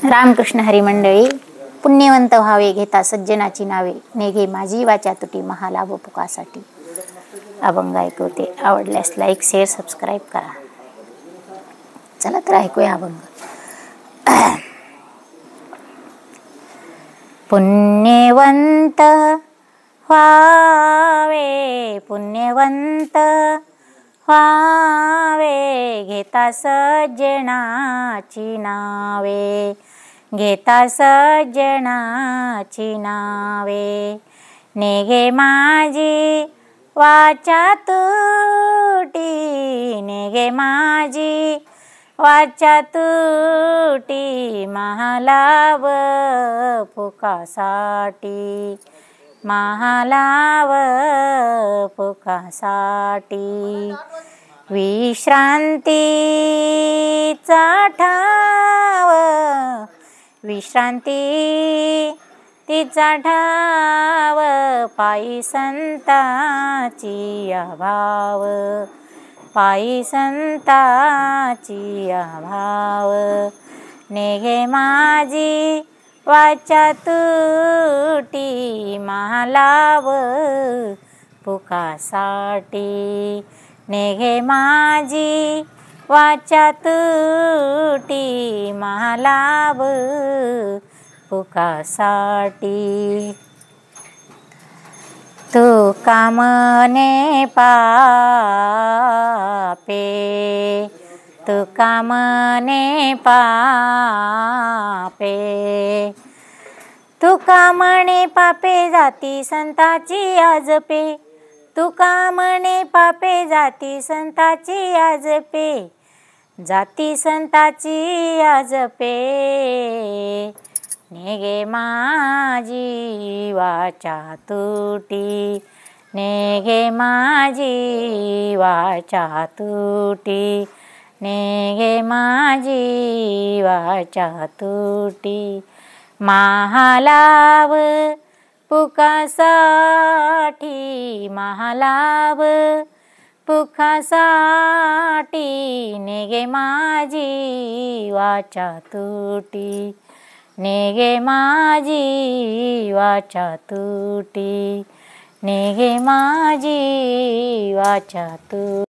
रामकृष्ण हरी मंडळी, पुण्यवंत व्हावे घेता सज्जनाची नावे, नेघे माझी वाचा तुटी महालाभ पुकासाठी. अभंग ऐकवते. आवडल्यास लाईक, शेअर, सबस्क्राईब करा. चला तर ऐकूया अभंग. पुण्यवंत व्हावे, पुण्यवंत व्हावे घेता सज्जनाची नावे, घेता सज्जनाची नावे. नेघे माझी वाचा तुटी, नेघे माझी वाचा तुटी महालाभ पुकासाठी, महालाभ पुकासाठी. विश्रांतीचा ठाव, विश्रांती तिचा ठाव, पायी संताची अभाव, पायी संताची अभाव. नेघे माझी वाचा तुटी महालाभ पुकासाठी, नेघे माझी वाचा तुटी महालाभ पुकासाठी. तुका म्हणे पापे, तुका म्हणे पापे, तुका म्हणे पापे जाती संताची आजपे, तुका म्हणे पापे जाती संताची आजपे, जाती संताची आजपे. नेघे माझी वाचा तुटी, नेघे माझी वाचा तुटी, नेघे माझी वाचा तुटी महालाभ पुकासाठी, महालाभ पुकासाठी. नेघे माझी वाचा तुटी, नेघे माझी वाचा तुटी, नेघे माझी वाचा तुटी.